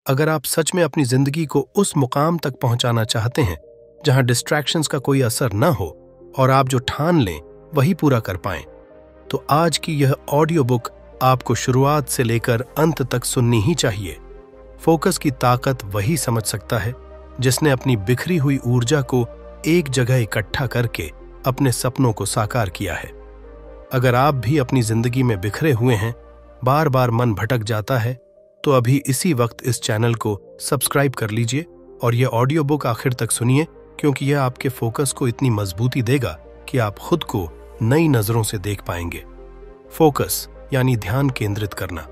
अगर आप सच में अपनी जिंदगी को उस मुकाम तक पहुंचाना चाहते हैं जहां डिस्ट्रैक्शंस का कोई असर न हो और आप जो ठान लें वही पूरा कर पाएं, तो आज की यह ऑडियो बुक आपको शुरुआत से लेकर अंत तक सुननी ही चाहिए। फोकस की ताकत वही समझ सकता है जिसने अपनी बिखरी हुई ऊर्जा को एक जगह इकट्ठा करके अपने सपनों को साकार किया है। अगर आप भी अपनी जिंदगी में बिखरे हुए हैं, बार बार मन भटक जाता है, तो अभी इसी वक्त इस चैनल को सब्सक्राइब कर लीजिए और यह ऑडियो बुक आखिर तक सुनिए, क्योंकि यह आपके फोकस को इतनी मजबूती देगा कि आप खुद को नई नजरों से देख पाएंगे। फोकस यानी ध्यान केंद्रित करना।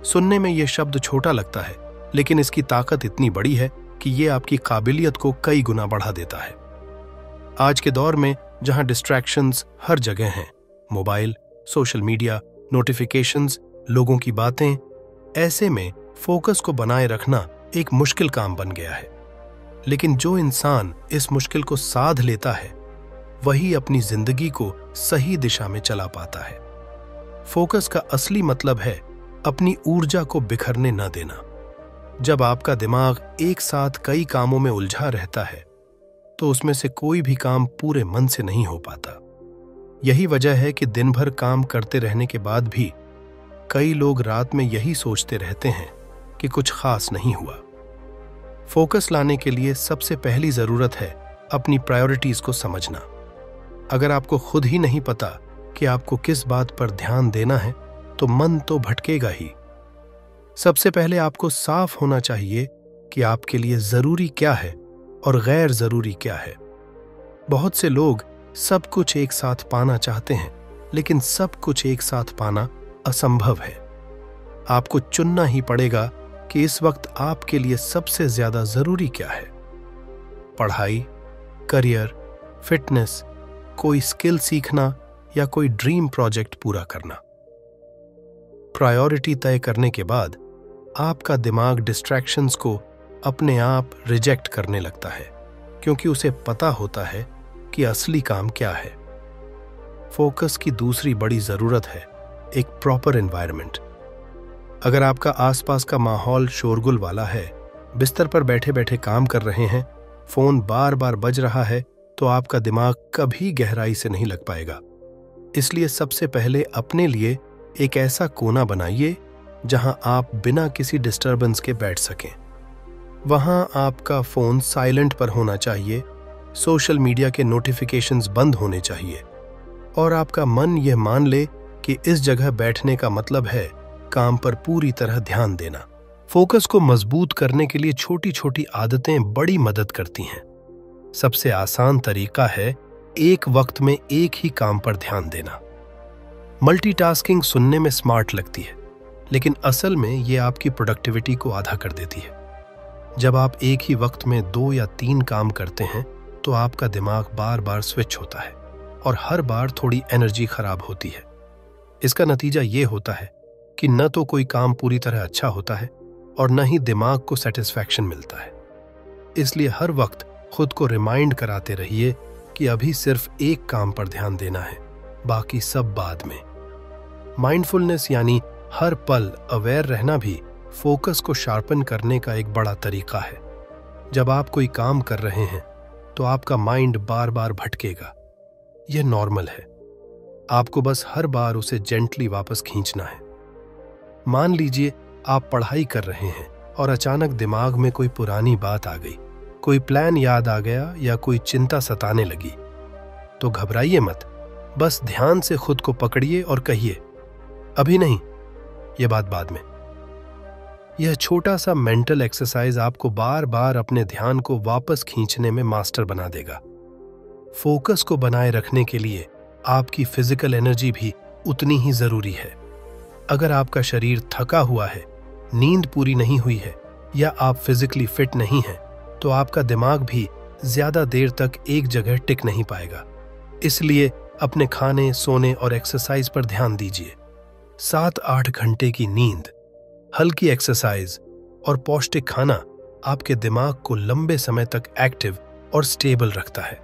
सुनने में यह शब्द छोटा लगता है, लेकिन इसकी ताकत इतनी बड़ी है कि यह आपकी काबिलियत को कई गुना बढ़ा देता है। आज के दौर में जहां डिस्ट्रैक्शंस हर जगह हैं, मोबाइल, सोशल मीडिया, नोटिफिकेशंस, लोगों की बातें, ऐसे में फोकस को बनाए रखना एक मुश्किल काम बन गया है। लेकिन जो इंसान इस मुश्किल को साध लेता है, वही अपनी जिंदगी को सही दिशा में चला पाता है। फोकस का असली मतलब है अपनी ऊर्जा को बिखरने न देना। जब आपका दिमाग एक साथ कई कामों में उलझा रहता है, तो उसमें से कोई भी काम पूरे मन से नहीं हो पाता। यही वजह है कि दिन भर काम करते रहने के बाद भी कई लोग रात में यही सोचते रहते हैं कि कुछ खास नहीं हुआ। फोकस लाने के लिए सबसे पहली जरूरत है अपनी प्रायोरिटीज को समझना। अगर आपको खुद ही नहीं पता कि आपको किस बात पर ध्यान देना है, तो मन तो भटकेगा ही। सबसे पहले आपको साफ होना चाहिए कि आपके लिए जरूरी क्या है और गैर जरूरी क्या है। बहुत से लोग सब कुछ एक साथ पाना चाहते हैं, लेकिन सब कुछ एक साथ पाना असंभव है। आपको चुनना ही पड़ेगा कि इस वक्त आपके लिए सबसे ज्यादा जरूरी क्या है। पढ़ाई, करियर, फिटनेस, कोई स्किल सीखना या कोई ड्रीम प्रोजेक्ट पूरा करना। प्रायोरिटी तय करने के बाद आपका दिमाग डिस्ट्रैक्शंस को अपने आप रिजेक्ट करने लगता है, क्योंकि उसे पता होता है कि असली काम क्या है। फोकस की दूसरी बड़ी जरूरत है एक प्रॉपर एनवायरनमेंट। अगर आपका आसपास का माहौल शोरगुल वाला है, बिस्तर पर बैठे बैठे काम कर रहे हैं, फोन बार बार बज रहा है, तो आपका दिमाग कभी गहराई से नहीं लग पाएगा। इसलिए सबसे पहले अपने लिए एक ऐसा कोना बनाइए जहां आप बिना किसी डिस्टर्बेंस के बैठ सकें। वहां आपका फोन साइलेंट पर होना चाहिए, सोशल मीडिया के नोटिफिकेशंस बंद होने चाहिए और आपका मन यह मान ले कि इस जगह बैठने का मतलब है काम पर पूरी तरह ध्यान देना। फोकस को मजबूत करने के लिए छोटी छोटी आदतें बड़ी मदद करती हैं। सबसे आसान तरीका है एक वक्त में एक ही काम पर ध्यान देना। मल्टीटास्किंग सुनने में स्मार्ट लगती है, लेकिन असल में यह आपकी प्रोडक्टिविटी को आधा कर देती है। जब आप एक ही वक्त में 2 या 3 काम करते हैं, तो आपका दिमाग बार बार स्विच होता है और हर बार थोड़ी एनर्जी खराब होती है। इसका नतीजा ये होता है कि न तो कोई काम पूरी तरह अच्छा होता है और न ही दिमाग को सेटिस्फैक्शन मिलता है। इसलिए हर वक्त खुद को रिमाइंड कराते रहिए कि अभी सिर्फ एक काम पर ध्यान देना है, बाकी सब बाद में। माइंडफुलनेस यानी हर पल अवेयर रहना भी फोकस को शार्पन करने का एक बड़ा तरीका है। जब आप कोई काम कर रहे हैं, तो आपका माइंड बार बार भटकेगा। यह नॉर्मल है। आपको बस हर बार उसे जेंटली वापस खींचना है। मान लीजिए आप पढ़ाई कर रहे हैं और अचानक दिमाग में कोई पुरानी बात आ गई, कोई प्लान याद आ गया या कोई चिंता सताने लगी, तो घबराइए मत। बस ध्यान से खुद को पकड़िए और कहिए, अभी नहीं, यह बात बाद में। यह छोटा सा मेंटल एक्सरसाइज आपको बार बार अपने ध्यान को वापस खींचने में मास्टर बना देगा। फोकस को बनाए रखने के लिए आपकी फिजिकल एनर्जी भी उतनी ही जरूरी है। अगर आपका शरीर थका हुआ है, नींद पूरी नहीं हुई है या आप फिजिकली फिट नहीं हैं, तो आपका दिमाग भी ज्यादा देर तक एक जगह टिक नहीं पाएगा। इसलिए अपने खाने, सोने और एक्सरसाइज पर ध्यान दीजिए। 7-8 घंटे की नींद, हल्की एक्सरसाइज और पौष्टिक खाना आपके दिमाग को लंबे समय तक एक्टिव और स्टेबल रखता है।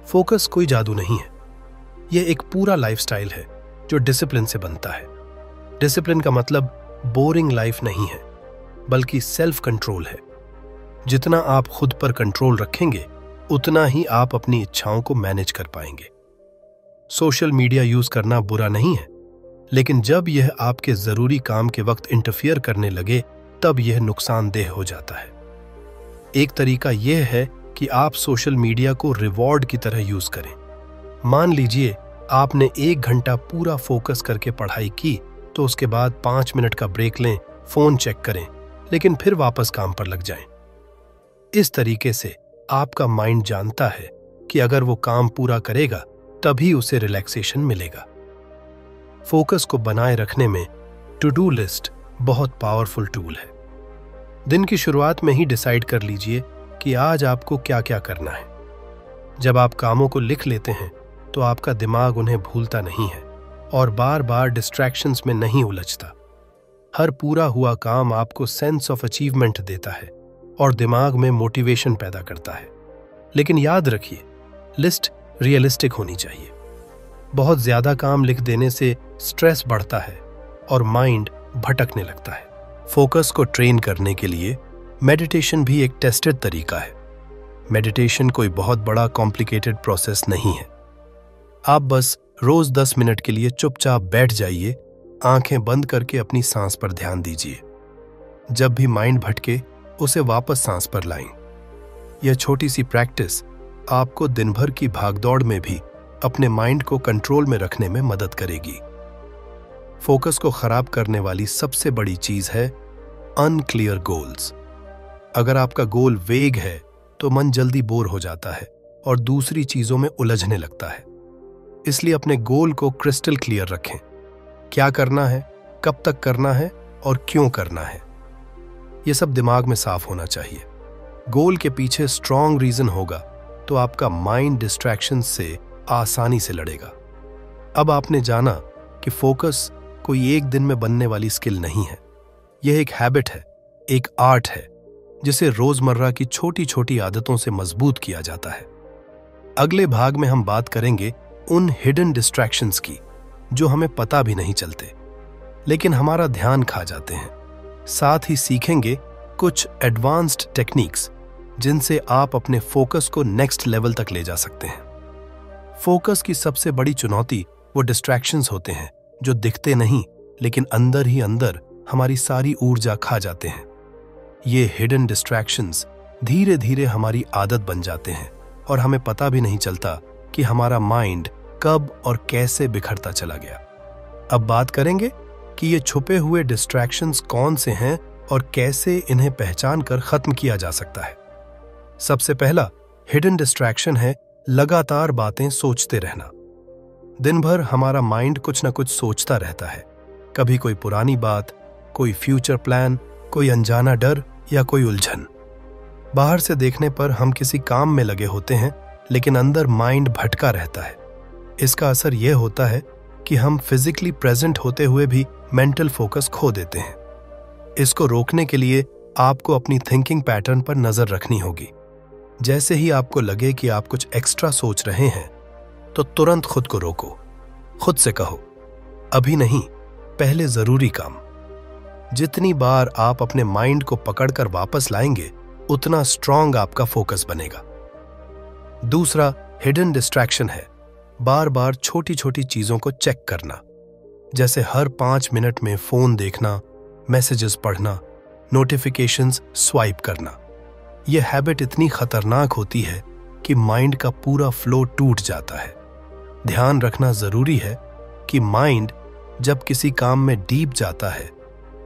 फोकस कोई जादू नहीं है, यह एक पूरा लाइफस्टाइल है जो डिसिप्लिन से बनता है। डिसिप्लिन का मतलब बोरिंग लाइफ नहीं है, बल्कि सेल्फ कंट्रोल है। जितना आप खुद पर कंट्रोल रखेंगे, उतना ही आप अपनी इच्छाओं को मैनेज कर पाएंगे। सोशल मीडिया यूज करना बुरा नहीं है, लेकिन जब यह आपके जरूरी काम के वक्त इंटरफियर करने लगे, तब यह नुकसानदेह हो जाता है। एक तरीका यह है कि आप सोशल मीडिया को रिवॉर्ड की तरह यूज करें। मान लीजिए आपने 1 घंटा पूरा फोकस करके पढ़ाई की, तो उसके बाद 5 मिनट का ब्रेक लें, फोन चेक करें, लेकिन फिर वापस काम पर लग जाएं। इस तरीके से आपका माइंड जानता है कि अगर वो काम पूरा करेगा तभी उसे रिलैक्सेशन मिलेगा। फोकस को बनाए रखने में टू डू लिस्ट बहुत पावरफुल टूल है। दिन की शुरुआत में ही डिसाइड कर लीजिए कि आज आपको क्या क्या करना है। जब आप कामों को लिख लेते हैं तो आपका दिमाग उन्हें भूलता नहीं है और बार बार डिस्ट्रैक्शंस में नहीं उलझता। हर पूरा हुआ काम आपको सेंस ऑफ अचीवमेंट देता है और दिमाग में मोटिवेशन पैदा करता है। लेकिन याद रखिए, लिस्ट रियलिस्टिक होनी चाहिए। बहुत ज्यादा काम लिख देने से स्ट्रेस बढ़ता है और माइंड भटकने लगता है। फोकस को ट्रेन करने के लिए मेडिटेशन भी एक टेस्टेड तरीका है। मेडिटेशन कोई बहुत बड़ा कॉम्प्लिकेटेड प्रोसेस नहीं है। आप बस रोज 10 मिनट के लिए चुपचाप बैठ जाइए, आंखें बंद करके अपनी सांस पर ध्यान दीजिए। जब भी माइंड भटके, उसे वापस सांस पर लाएं। यह छोटी सी प्रैक्टिस आपको दिन भर की भागदौड़ में भी अपने माइंड को कंट्रोल में रखने में मदद करेगी। फोकस को खराब करने वाली सबसे बड़ी चीज है अनक्लियर गोल्स। अगर आपका गोल वेग है तो मन जल्दी बोर हो जाता है और दूसरी चीजों में उलझने लगता है। इसलिए अपने गोल को क्रिस्टल क्लियर रखें। क्या करना है, कब तक करना है और क्यों करना है, यह सब दिमाग में साफ होना चाहिए। गोल के पीछे स्ट्रॉन्ग रीजन होगा तो आपका माइंड डिस्ट्रैक्शन से आसानी से लड़ेगा। अब आपने जाना कि फोकस कोई एक दिन में बनने वाली स्किल नहीं है। यह एक हैबिट है, एक आर्ट है, जिसे रोजमर्रा की छोटी छोटी आदतों से मजबूत किया जाता है। अगले भाग में हम बात करेंगे उन हिडन डिस्ट्रैक्शंस की जो हमें पता भी नहीं चलते, लेकिन हमारा ध्यान खा जाते हैं। साथ ही सीखेंगे कुछ एडवांस्ड टेक्निक्स जिनसे आप अपने फोकस को नेक्स्ट लेवल तक ले जा सकते हैं। फोकस की सबसे बड़ी चुनौती वो डिस्ट्रैक्शंस होते हैं जो दिखते नहीं, लेकिन अंदर ही अंदर हमारी सारी ऊर्जा खा जाते हैं। ये हिडन डिस्ट्रैक्शंस धीरे धीरे हमारी आदत बन जाते हैं और हमें पता भी नहीं चलता कि हमारा माइंड कब और कैसे बिखरता चला गया। अब बात करेंगे कि ये छुपे हुए डिस्ट्रैक्शंस कौन से हैं और कैसे इन्हें पहचान कर खत्म किया जा सकता है। सबसे पहला हिडन डिस्ट्रैक्शन है लगातार बातें सोचते रहना। दिन भर हमारा माइंड कुछ न कुछ सोचता रहता है। कभी कोई पुरानी बात, कोई फ्यूचर प्लान, कोई अनजाना डर या कोई उलझन। बाहर से देखने पर हम किसी काम में लगे होते हैं, लेकिन अंदर माइंड भटका रहता है। इसका असर यह होता है कि हम फिजिकली प्रेजेंट होते हुए भी मेंटल फोकस खो देते हैं। इसको रोकने के लिए आपको अपनी थिंकिंग पैटर्न पर नजर रखनी होगी। जैसे ही आपको लगे कि आप कुछ एक्स्ट्रा सोच रहे हैं, तो तुरंत खुद को रोको। खुद से कहो, अभी नहीं, पहले जरूरी काम। जितनी बार आप अपने माइंड को पकड़कर वापस लाएंगे, उतना स्ट्रांग आपका फोकस बनेगा। दूसरा हिडन डिस्ट्रैक्शन है बार बार छोटी छोटी चीजों को चेक करना, जैसे हर 5 मिनट में फोन देखना, मैसेजेस पढ़ना, नोटिफिकेशंस स्वाइप करना। यह हैबिट इतनी खतरनाक होती है कि माइंड का पूरा फ्लो टूट जाता है। ध्यान रखना जरूरी है कि माइंड जब किसी काम में डीप जाता है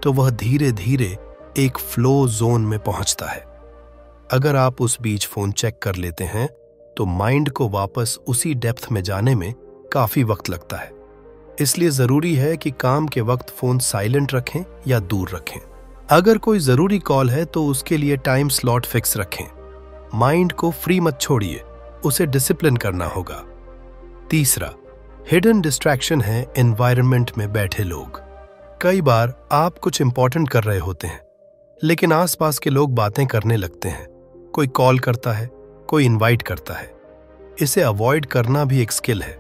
तो वह धीरे धीरे एक फ्लो जोन में पहुंचता है। अगर आप उस बीच फोन चेक कर लेते हैं तो माइंड को वापस उसी डेप्थ में जाने में काफी वक्त लगता है। इसलिए जरूरी है कि काम के वक्त फोन साइलेंट रखें या दूर रखें। अगर कोई जरूरी कॉल है तो उसके लिए टाइम स्लॉट फिक्स रखें। माइंड को फ्री मत छोड़िए, उसे डिसिप्लिन करना होगा। तीसरा हिडन डिस्ट्रैक्शन है एनवायरनमेंट में बैठे लोग। कई बार आप कुछ इंपॉर्टेंट कर रहे होते हैं, लेकिन आसपास के लोग बातें करने लगते हैं। कोई कॉल करता है, कोई इनवाइट करता है। इसे अवॉइड करना भी एक स्किल है।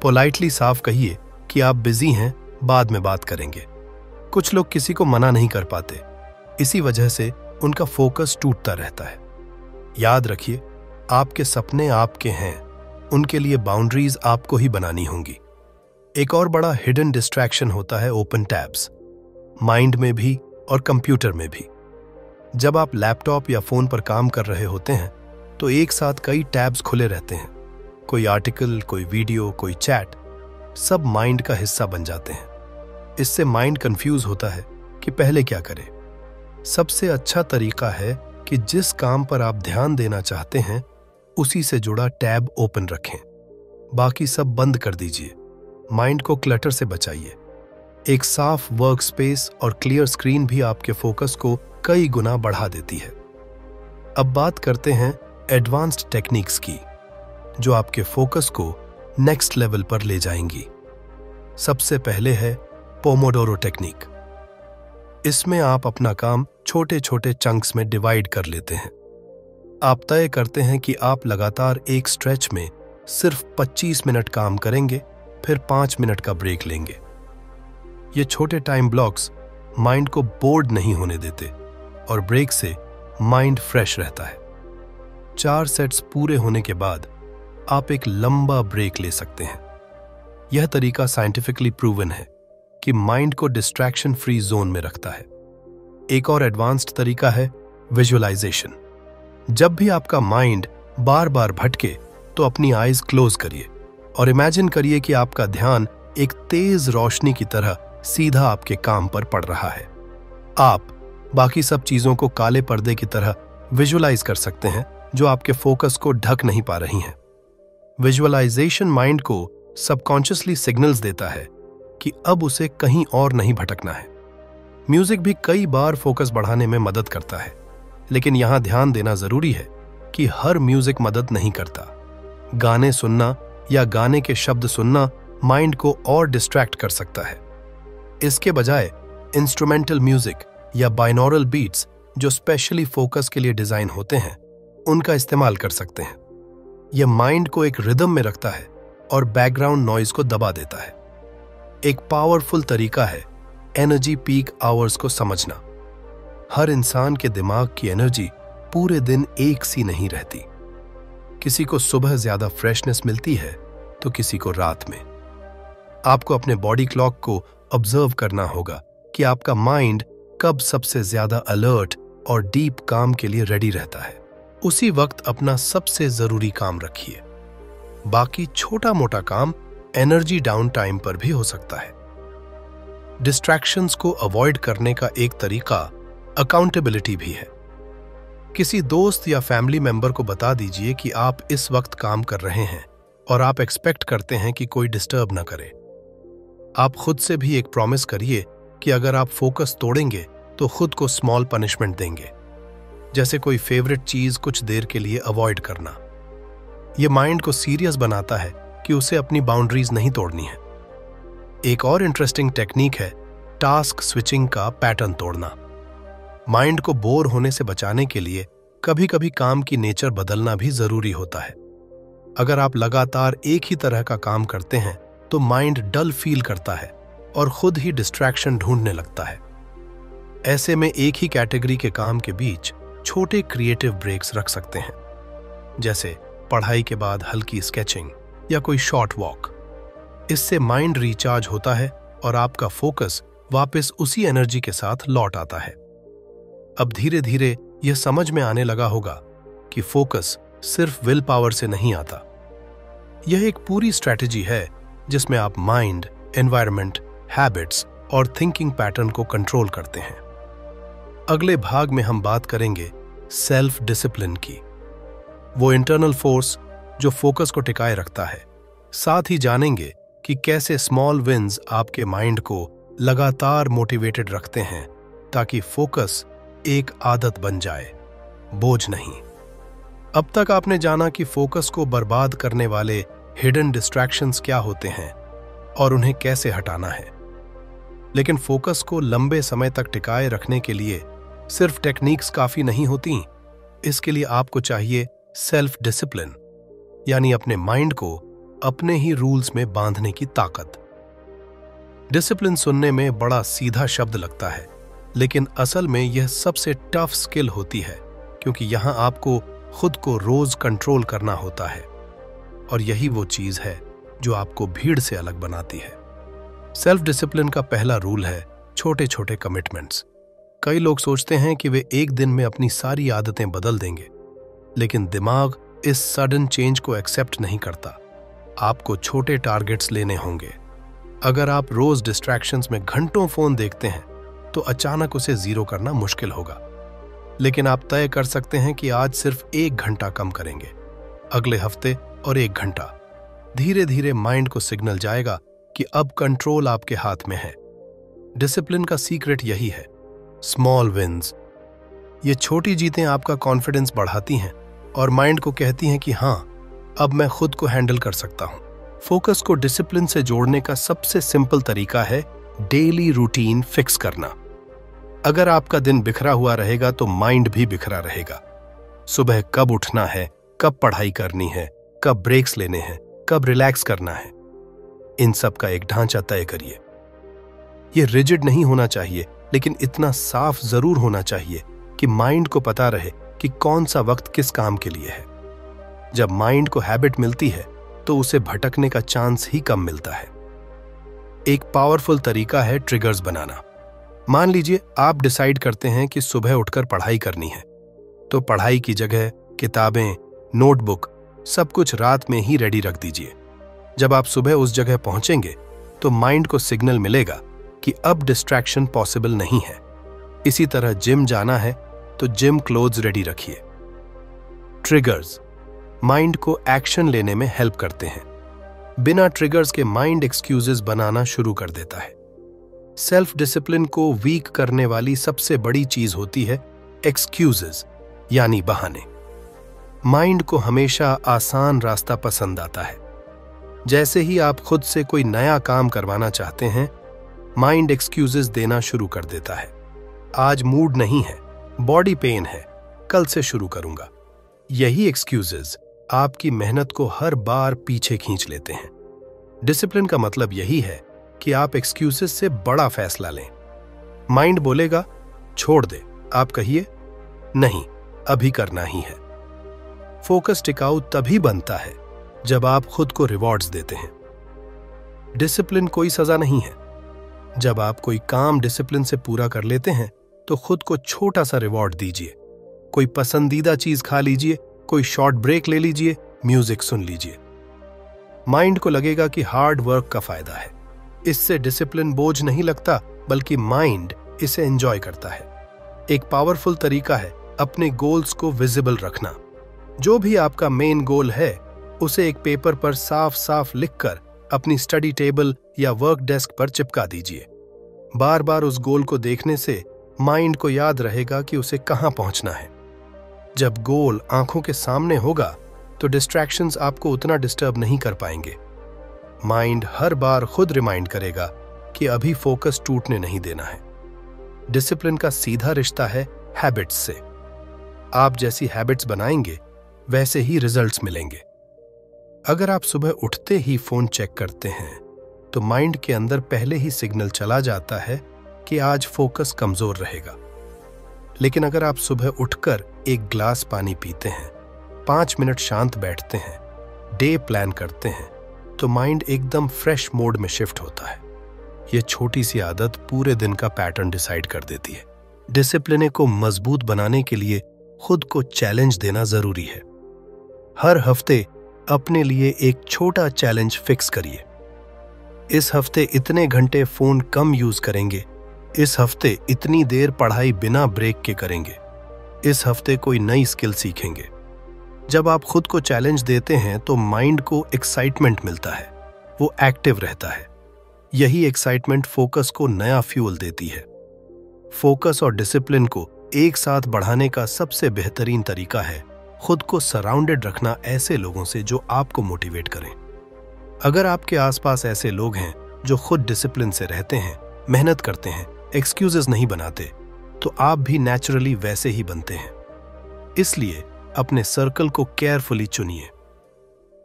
पोलाइटली साफ कहिए कि आप बिजी हैं, बाद में बात करेंगे। कुछ लोग किसी को मना नहीं कर पाते, इसी वजह से उनका फोकस टूटता रहता है। याद रखिए, आपके सपने आपके हैं, उनके लिए बाउंड्रीज आपको ही बनानी होंगी। एक और बड़ा हिडन डिस्ट्रैक्शन होता है ओपन टैब्स, माइंड में भी और कंप्यूटर में भी। जब आप लैपटॉप या फोन पर काम कर रहे होते हैं तो एक साथ कई टैब्स खुले रहते हैं। कोई आर्टिकल, कोई वीडियो, कोई चैट, सब माइंड का हिस्सा बन जाते हैं। इससे माइंड कंफ्यूज होता है कि पहले क्या करे। सबसे अच्छा तरीका है कि जिस काम पर आप ध्यान देना चाहते हैं उसी से जुड़ा टैब ओपन रखें, बाकी सब बंद कर दीजिए। माइंड को क्लटर से बचाइए। एक साफ वर्क स्पेस और क्लियर स्क्रीन भी आपके फोकस को कई गुना बढ़ा देती है। अब बात करते हैं एडवांस्ड टेक्निक्स की, जो आपके फोकस को नेक्स्ट लेवल पर ले जाएंगी। सबसे पहले है पोमोडोरो टेक्निक। इसमें आप अपना काम छोटे छोटे चंक्स में डिवाइड कर लेते हैं। आप तय करते हैं कि आप लगातार एक स्ट्रेच में सिर्फ 25 मिनट काम करेंगे, फिर 5 मिनट का ब्रेक लेंगे। ये छोटे टाइम ब्लॉक्स माइंड को बोर्ड नहीं होने देते और ब्रेक से माइंड फ्रेश रहता है। 4 सेट्स पूरे होने के बाद आप एक लंबा ब्रेक ले सकते हैं। यह तरीका साइंटिफिकली प्रूवन है कि माइंड को डिस्ट्रैक्शन फ्री जोन में रखता है। एक और एडवांस्ड तरीका है विजुअलाइजेशन। जब भी आपका माइंड बार बार भटके तो अपनी आईज क्लोज करिए और इमेजिन करिए कि आपका ध्यान एक तेज रोशनी की तरह सीधा आपके काम पर पड़ रहा है। आप बाकी सब चीजों को काले पर्दे की तरह विजुअलाइज कर सकते हैं जो आपके फोकस को ढक नहीं पा रही हैं। विजुअलाइजेशन माइंड को सबकॉन्शियसली सिग्नल्स देता है कि अब उसे कहीं और नहीं भटकना है। म्यूजिक भी कई बार फोकस बढ़ाने में मदद करता है, लेकिन यहां ध्यान देना जरूरी है कि हर म्यूजिक मदद नहीं करता। गाने सुनना या गाने के शब्द सुनना माइंड को और डिस्ट्रैक्ट कर सकता है। इसके बजाय इंस्ट्रूमेंटल म्यूजिक या बाइनॉरल बीट्स, जो स्पेशली फोकस के लिए डिजाइन होते हैं, उनका इस्तेमाल कर सकते हैं। यह माइंड को एक रिदम में रखता है और बैकग्राउंड नॉइज को दबा देता है। एक पावरफुल तरीका है एनर्जी पीक आवर्स को समझना। हर इंसान के दिमाग की एनर्जी पूरे दिन एक सी नहीं रहती। किसी को सुबह ज्यादा फ्रेशनेस मिलती है तो किसी को रात में। आपको अपने बॉडी क्लॉक को ऑब्जर्व करना होगा कि आपका माइंड कब सबसे ज्यादा अलर्ट और डीप काम के लिए रेडी रहता है। उसी वक्त अपना सबसे जरूरी काम रखिए। बाकी छोटा मोटा काम एनर्जी डाउन टाइम पर भी हो सकता है। डिस्ट्रैक्शंस को अवॉइड करने का एक तरीका अकाउंटेबिलिटी भी है। किसी दोस्त या फैमिली मेंबर को बता दीजिए कि आप इस वक्त काम कर रहे हैं और आप एक्सपेक्ट करते हैं कि कोई डिस्टर्ब ना करे। आप खुद से भी एक प्रॉमिस करिए कि अगर आप फोकस तोड़ेंगे तो खुद को स्मॉल पनिशमेंट देंगे, जैसे कोई फेवरेट चीज कुछ देर के लिए अवॉइड करना। यह माइंड को सीरियस बनाता है कि उसे अपनी बाउंड्रीज नहीं तोड़नी है। एक और इंटरेस्टिंग टेक्निक है टास्क स्विचिंग का पैटर्न तोड़ना। माइंड को बोर होने से बचाने के लिए कभी कभी काम की नेचर बदलना भी जरूरी होता है। अगर आप लगातार एक ही तरह का काम करते हैं तो माइंड डल फील करता है और खुद ही डिस्ट्रैक्शन ढूंढने लगता है। ऐसे में एक ही कैटेगरी के काम के बीच छोटे क्रिएटिव ब्रेक्स रख सकते हैं, जैसे पढ़ाई के बाद हल्की स्केचिंग या कोई शॉर्ट वॉक। इससे माइंड रिचार्ज होता है और आपका फोकस वापस उसी एनर्जी के साथ लौट आता है। अब धीरे धीरे यह समझ में आने लगा होगा कि फोकस सिर्फ विल पावर से नहीं आता। यह एक पूरी स्ट्रैटेजी है जिसमें आप माइंड, एनवायरनमेंट, हैबिट्स और थिंकिंग पैटर्न को कंट्रोल करते हैं। अगले भाग में हम बात करेंगे सेल्फ डिसिप्लिन की, वो इंटरनल फोर्स जो फोकस को टिकाए रखता है। साथ ही जानेंगे कि कैसे स्मॉल विन्स आपके माइंड को लगातार मोटिवेटेड रखते हैं ताकि फोकस एक आदत बन जाए, बोझ नहीं। अब तक आपने जाना कि फोकस को बर्बाद करने वाले हिडन डिस्ट्रैक्शंस क्या होते हैं और उन्हें कैसे हटाना है। लेकिन फोकस को लंबे समय तक टिकाए रखने के लिए सिर्फ टेक्निक्स काफी नहीं होती। इसके लिए आपको चाहिए सेल्फ डिसिप्लिन, यानी अपने माइंड को अपने ही रूल्स में बांधने की ताकत। डिसिप्लिन सुनने में बड़ा सीधा शब्द लगता है, लेकिन असल में यह सबसे टफ स्किल होती है, क्योंकि यहां आपको खुद को रोज कंट्रोल करना होता है, और यही वो चीज है जो आपको भीड़ से अलग बनाती है। सेल्फ डिसिप्लिन का पहला रूल है छोटे छोटे कमिटमेंट्स। कई लोग सोचते हैं कि वे एक दिन में अपनी सारी आदतें बदल देंगे, लेकिन दिमाग इस सडन चेंज को एक्सेप्ट नहीं करता। आपको छोटे टारगेट्स लेने होंगे। अगर आप रोज डिस्ट्रैक्शंस में घंटों फोन देखते हैं तो अचानक उसे जीरो करना मुश्किल होगा, लेकिन आप तय कर सकते हैं कि आज सिर्फ 1 घंटा कम करेंगे, अगले हफ्ते और 1 घंटा। धीरे धीरे माइंड को सिग्नल जाएगा कि अब कंट्रोल आपके हाथ में है। डिसिप्लिन का सीक्रेट यही है, स्मॉल विन्स। ये छोटी जीतें आपका कॉन्फिडेंस बढ़ाती हैं और माइंड को कहती हैं कि हाँ, अब मैं खुद को हैंडल कर सकता हूं। फोकस को डिसिप्लिन से जोड़ने का सबसे सिंपल तरीका है डेली रूटीन फिक्स करना। अगर आपका दिन बिखरा हुआ रहेगा तो माइंड भी बिखरा रहेगा। सुबह कब उठना है, कब पढ़ाई करनी है, कब ब्रेक्स लेने हैं, कब रिलैक्स करना है, इन सब का एक ढांचा तय करिए। यह रिजिड नहीं होना चाहिए, लेकिन इतना साफ जरूर होना चाहिए कि माइंड को पता रहे कि कौन सा वक्त किस काम के लिए है। जब माइंड को हैबिट मिलती है तो उसे भटकने का चांस ही कम मिलता है। एक पावरफुल तरीका है ट्रिगर्स बनाना। मान लीजिए आप डिसाइड करते हैं कि सुबह उठकर पढ़ाई करनी है, तो पढ़ाई की जगह किताबें, नोटबुक सब कुछ रात में ही रेडी रख दीजिए। जब आप सुबह उस जगह पहुंचेंगे तो माइंड को सिग्नल मिलेगा कि अब डिस्ट्रैक्शन पॉसिबल नहीं है। इसी तरह जिम जाना है तो जिम क्लोथ्स रेडी रखिए। ट्रिगर्स माइंड को एक्शन लेने में हेल्प करते हैं। बिना ट्रिगर्स के माइंड एक्सक्यूजेस बनाना शुरू कर देता है। सेल्फ डिसिप्लिन को वीक करने वाली सबसे बड़ी चीज होती है एक्सक्यूजेस, यानी बहाने। माइंड को हमेशा आसान रास्ता पसंद आता है। जैसे ही आप खुद से कोई नया काम करवाना चाहते हैं, माइंड एक्सक्यूजेस देना शुरू कर देता है। आज मूड नहीं है, बॉडी पेन है, कल से शुरू करूंगा। यही एक्सक्यूजेस आपकी मेहनत को हर बार पीछे खींच लेते हैं। डिसिप्लिन का मतलब यही है कि आप एक्सक्यूजेस से बड़ा फैसला लें। माइंड बोलेगा छोड़ दे, आप कहिए नहीं, अभी करना ही है। फोकस टिकाऊ तभी बनता है जब आप खुद को रिवॉर्ड्स देते हैं। डिसिप्लिन कोई सजा नहीं है। जब आप कोई काम डिसिप्लिन से पूरा कर लेते हैं तो खुद को छोटा सा रिवॉर्ड दीजिए। कोई पसंदीदा चीज खा लीजिए, कोई शॉर्ट ब्रेक ले लीजिए, म्यूजिक सुन लीजिए। माइंड को लगेगा कि हार्ड वर्क का फायदा है। इससे डिसिप्लिन बोझ नहीं लगता, बल्कि माइंड इसे एंजॉय करता है। एक पावरफुल तरीका है अपने गोल्स को विजिबल रखना। जो भी आपका मेन गोल है उसे एक पेपर पर साफ साफ लिखकर अपनी स्टडी टेबल या वर्क डेस्क पर चिपका दीजिए। बार बार उस गोल को देखने से माइंड को याद रहेगा कि उसे कहां पहुंचना है। जब गोल आंखों के सामने होगा तो डिस्ट्रैक्शंस आपको उतना डिस्टर्ब नहीं कर पाएंगे। माइंड हर बार खुद रिमाइंड करेगा कि अभी फोकस टूटने नहीं देना है। डिसिप्लिन का सीधा रिश्ता है हैबिट्स से। आप जैसी हैबिट्स बनाएंगे वैसे ही रिजल्ट्स मिलेंगे। अगर आप सुबह उठते ही फोन चेक करते हैं तो माइंड के अंदर पहले ही सिग्नल चला जाता है कि आज फोकस कमजोर रहेगा। लेकिन अगर आप सुबह उठकर एक ग्लास पानी पीते हैं, 5 मिनट शांत बैठते हैं, डे प्लान करते हैं, तो माइंड एकदम फ्रेश मोड में शिफ्ट होता है। यह छोटी सी आदत पूरे दिन का पैटर्न डिसाइड कर देती है। डिसिप्लिन को मजबूत बनाने के लिए खुद को चैलेंज देना जरूरी है। हर हफ्ते अपने लिए एक छोटा चैलेंज फिक्स करिए। इस हफ्ते इतने घंटे फोन कम यूज करेंगे, इस हफ्ते इतनी देर पढ़ाई बिना ब्रेक के करेंगे, इस हफ्ते कोई नई स्किल सीखेंगे। जब आप खुद को चैलेंज देते हैं तो माइंड को एक्साइटमेंट मिलता है, वो एक्टिव रहता है। यही एक्साइटमेंट फोकस को नया फ्यूल देती है। फोकस और डिसिप्लिन को एक साथ बढ़ाने का सबसे बेहतरीन तरीका है खुद को सराउंडेड रखना ऐसे लोगों से जो आपको मोटिवेट करें। अगर आपके आसपास ऐसे लोग हैं जो खुद डिसिप्लिन से रहते हैं, मेहनत करते हैं, एक्सक्यूजेस नहीं बनाते, तो आप भी नेचुरली वैसे ही बनते हैं। इसलिए अपने सर्कल को केयरफुली चुनिए।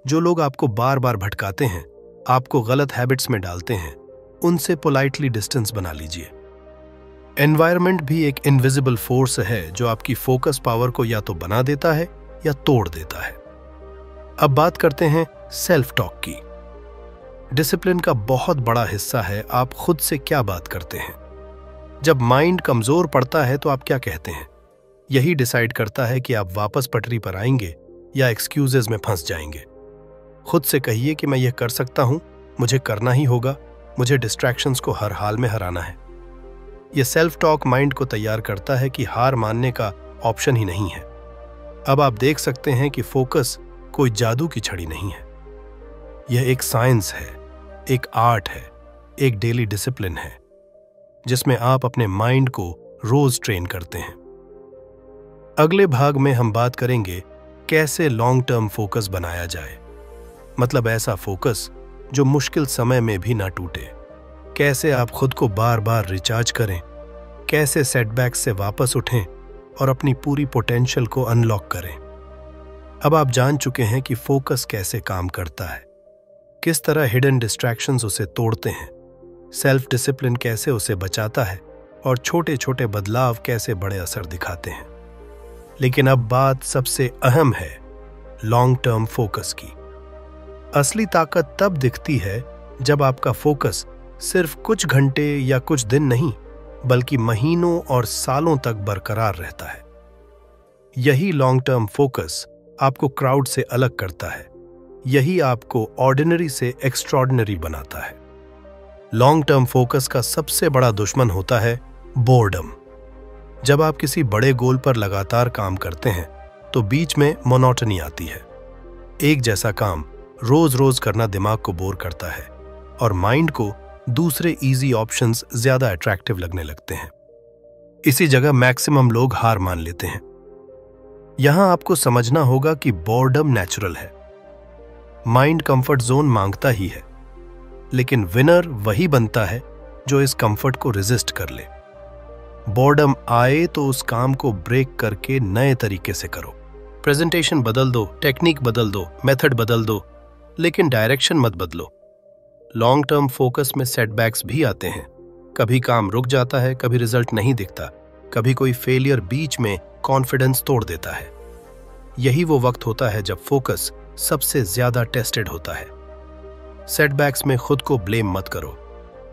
जो लोग आपको बार बार भटकाते हैं, आपको गलत हैबिट्स में डालते हैं, उनसे पोलाइटली डिस्टेंस बना लीजिए। एनवायरनमेंट भी एक इनविजिबल फोर्स है जो आपकी फोकस पावर को या तो बना देता है या तोड़ देता है। अब बात करते हैं सेल्फ टॉक की। डिसिप्लिन का बहुत बड़ा हिस्सा है आप खुद से क्या बात करते हैं। जब माइंड कमजोर पड़ता है तो आप क्या कहते हैं? यही डिसाइड करता है कि आप वापस पटरी पर आएंगे या एक्सक्यूजेज में फंस जाएंगे। खुद से कहिए कि मैं यह कर सकता हूं, मुझे करना ही होगा, मुझे डिस्ट्रैक्शंस को हर हाल में हराना है। यह सेल्फ टॉक माइंड को तैयार करता है कि हार मानने का ऑप्शन ही नहीं है। अब आप देख सकते हैं कि फोकस कोई जादू की छड़ी नहीं है। यह एक साइंस है, एक आर्ट है, एक डेली डिसिप्लिन है जिसमें आप अपने माइंड को रोज ट्रेन करते हैं। अगले भाग में हम बात करेंगे कैसे लॉन्ग टर्म फोकस बनाया जाए, मतलब ऐसा फोकस जो मुश्किल समय में भी ना टूटे। कैसे आप खुद को बार बार रिचार्ज करें, कैसे सेटबैक्स से वापस उठें और अपनी पूरी पोटेंशियल को अनलॉक करें। अब आप जान चुके हैं कि फोकस कैसे काम करता है, किस तरह हिडन डिस्ट्रैक्शंस उसे तोड़ते हैं, सेल्फ डिसिप्लिन कैसे उसे बचाता है और छोटे छोटे बदलाव कैसे बड़े असर दिखाते हैं। लेकिन अब बात सबसे अहम है, लॉन्ग टर्म फोकस की। असली ताकत तब दिखती है जब आपका फोकस सिर्फ कुछ घंटे या कुछ दिन नहीं बल्कि महीनों और सालों तक बरकरार रहता है। यही लॉन्ग टर्म फोकस आपको क्राउड से अलग करता है, यही आपको ऑर्डिनरी से एक्स्ट्रॉर्डिनरी बनाता है। लॉन्ग टर्म फोकस का सबसे बड़ा दुश्मन होता है बोर्डम। जब आप किसी बड़े गोल पर लगातार काम करते हैं तो बीच में मोनोटनी आती है। एक जैसा काम रोज रोज करना दिमाग को बोर करता है और माइंड को दूसरे इजी ऑप्शंस ज्यादा अट्रैक्टिव लगने लगते हैं। इसी जगह मैक्सिमम लोग हार मान लेते हैं। यहां आपको समझना होगा कि बोर्डम नेचुरल है, माइंड कंफर्ट जोन मांगता ही है, लेकिन विनर वही बनता है जो इस कंफर्ट को रेजिस्ट कर ले। बोर्डम आए तो उस काम को ब्रेक करके नए तरीके से करो। प्रेजेंटेशन बदल दो, टेक्निक बदल दो, मेथड बदल दो, लेकिन डायरेक्शन मत बदलो। लॉन्ग टर्म फोकस में सेटबैक्स भी आते हैं। कभी काम रुक जाता है, कभी रिजल्ट नहीं दिखता, कभी कोई फेलियर बीच में कॉन्फिडेंस तोड़ देता है। यही वो वक्त होता है जब फोकस सबसे ज्यादा टेस्टेड होता है। सेटबैक्स में खुद को ब्लेम मत करो,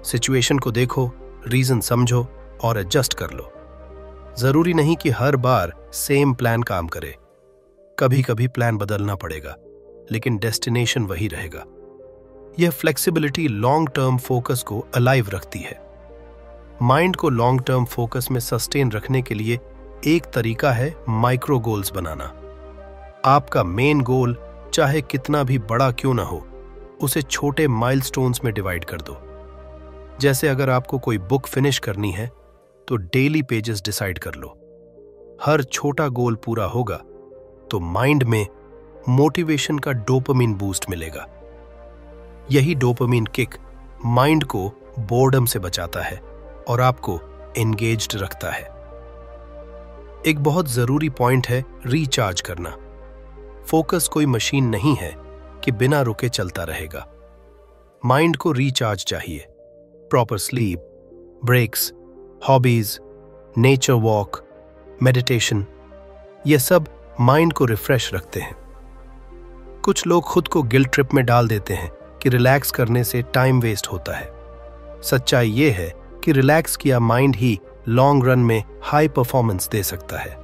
सिचुएशन को देखो, रीजन समझो और एडजस्ट कर लो। जरूरी नहीं कि हर बार सेम प्लान काम करे, कभी कभी प्लान बदलना पड़ेगा, लेकिन डेस्टिनेशन वही रहेगा। यह फ्लेक्सिबिलिटी लॉन्ग टर्म फोकस को अलाइव रखती है। माइंड को लॉन्ग टर्म फोकस में सस्टेन रखने के लिए एक तरीका है माइक्रो गोल्स बनाना। आपका मेन गोल चाहे कितना भी बड़ा क्यों ना हो, उसे छोटे माइलस्टोन्स में डिवाइड कर दो। जैसे अगर आपको कोई बुक फिनिश करनी है तो डेली पेजेस डिसाइड कर लो। हर छोटा गोल पूरा होगा तो माइंड में मोटिवेशन का डोपामिन बूस्ट मिलेगा। यही डोपामिन किक माइंड को बोर्डम से बचाता है और आपको एंगेज्ड रखता है। एक बहुत जरूरी पॉइंट है रिचार्ज करना। फोकस कोई मशीन नहीं है कि बिना रुके चलता रहेगा। माइंड को रिचार्ज चाहिए। Proper sleep, breaks, hobbies, nature walk, meditation, ये सब माइंड को रिफ्रेश रखते हैं। कुछ लोग खुद को गिल्ट ट्रिप में डाल देते हैं कि रिलैक्स करने से टाइम वेस्ट होता है। सच्चाई ये है कि रिलैक्स किया माइंड ही लॉन्ग रन में हाई परफॉर्मेंस दे सकता है।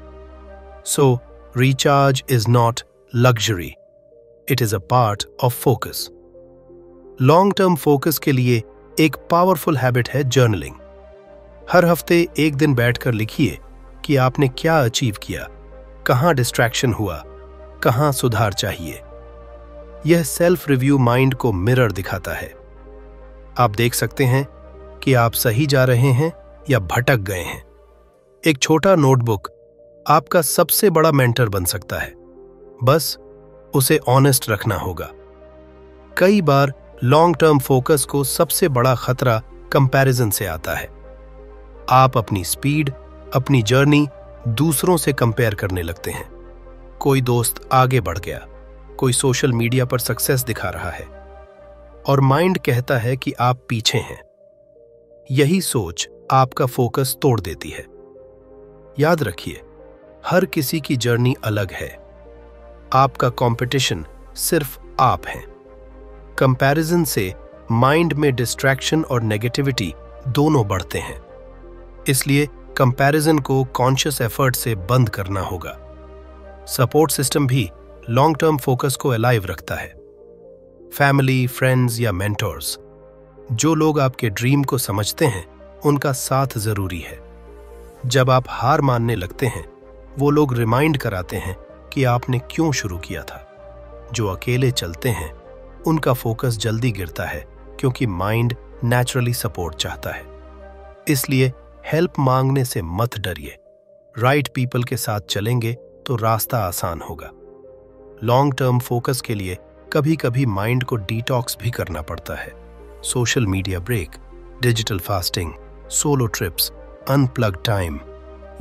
So recharge is not luxury, it is a part of focus. Long term focus के लिए एक पावरफुल हैबिट है जर्नलिंग। हर हफ्ते एक दिन बैठकर लिखिए कि आपने क्या अचीव किया, कहां डिस्ट्रैक्शन हुआ, कहां सुधार चाहिए। यह सेल्फ रिव्यू माइंड को मिरर दिखाता है। आप देख सकते हैं कि आप सही जा रहे हैं या भटक गए हैं। एक छोटा नोटबुक आपका सबसे बड़ा मेंटर बन सकता है, बस उसे ऑनेस्ट रखना होगा। कई बार लॉन्ग टर्म फोकस को सबसे बड़ा खतरा कंपैरिजन से आता है। आप अपनी स्पीड, अपनी जर्नी दूसरों से कंपेयर करने लगते हैं। कोई दोस्त आगे बढ़ गया, कोई सोशल मीडिया पर सक्सेस दिखा रहा है और माइंड कहता है कि आप पीछे हैं। यही सोच आपका फोकस तोड़ देती है। याद रखिए, हर किसी की जर्नी अलग है। आपका कंपटीशन सिर्फ आप हैं। कंपैरिजन से माइंड में डिस्ट्रैक्शन और नेगेटिविटी दोनों बढ़ते हैं। इसलिए कंपैरिजन को कॉन्शियस एफर्ट से बंद करना होगा। सपोर्ट सिस्टम भी लॉन्ग टर्म फोकस को अलाइव रखता है। फैमिली, फ्रेंड्स या मेंटर्स, जो लोग आपके ड्रीम को समझते हैं, उनका साथ जरूरी है। जब आप हार मानने लगते हैं, वो लोग रिमाइंड कराते हैं कि आपने क्यों शुरू किया था। जो अकेले चलते हैं, उनका फोकस जल्दी गिरता है क्योंकि माइंड नेचुरली सपोर्ट चाहता है। इसलिए हेल्प मांगने से मत डरिए। राइट पीपल के साथ चलेंगे तो रास्ता आसान होगा। लॉन्ग टर्म फोकस के लिए कभी कभी माइंड को डिटॉक्स भी करना पड़ता है। Social media break, digital fasting, solo trips, unplug time,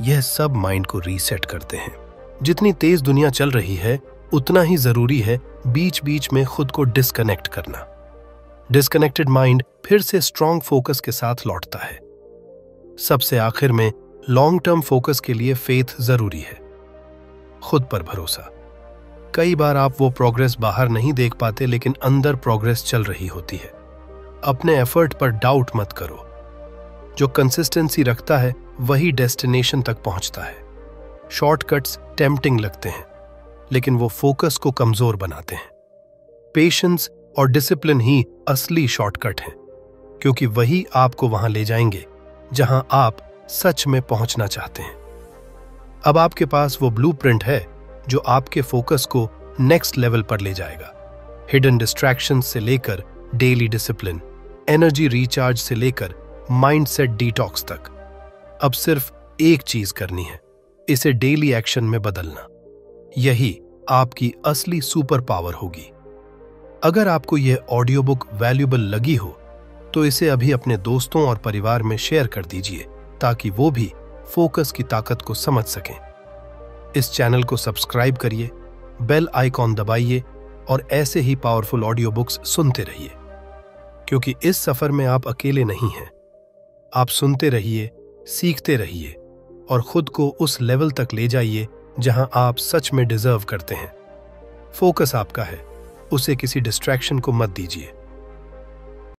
यह सब माइंड को रीसेट करते हैं। जितनी तेज दुनिया चल रही है, उतना ही जरूरी है बीच बीच में खुद को डिस्कनेक्ट करना। डिस्कनेक्टेड माइंड फिर से स्ट्रॉन्ग फोकस के साथ लौटता है। सबसे आखिर में, लॉन्ग टर्म फोकस के लिए फेथ जरूरी है। खुद पर भरोसा। कई बार आप वो प्रोग्रेस बाहर नहीं देख पाते, लेकिन अंदर प्रोग्रेस चल रही होती है। अपने एफर्ट पर डाउट मत करो। जो कंसिस्टेंसी रखता है, वही डेस्टिनेशन तक पहुंचता है। शॉर्टकट्स टेम्पटिंग लगते हैं, लेकिन वो फोकस को कमजोर बनाते हैं। पेशेंस और डिसिप्लिन ही असली शॉर्टकट हैं, क्योंकि वही आपको वहां ले जाएंगे जहां आप सच में पहुंचना चाहते हैं। अब आपके पास वो ब्लूप्रिंट है जो आपके फोकस को नेक्स्ट लेवल पर ले जाएगा। हिडन डिस्ट्रैक्शंस से लेकर डेली डिसिप्लिन, एनर्जी रिचार्ज से लेकर माइंडसेट डिटॉक्स तक, अब सिर्फ एक चीज करनी है, इसे डेली एक्शन में बदलना। यही आपकी असली सुपर पावर होगी। अगर आपको यह ऑडियो बुक वैल्यूएबल लगी हो, तो इसे अभी अपने दोस्तों और परिवार में शेयर कर दीजिए, ताकि वो भी फोकस की ताकत को समझ सकें। इस चैनल को सब्सक्राइब करिए, बेल आइकॉन दबाइए और ऐसे ही पावरफुल ऑडियो बुक्स सुनते रहिए, क्योंकि इस सफर में आप अकेले नहीं हैं। आप सुनते रहिए, सीखते रहिए और खुद को उस लेवल तक ले जाइए जहां आप सच में डिजर्व करते हैं। फोकस आपका है, उसे किसी डिस्ट्रैक्शन को मत दीजिए।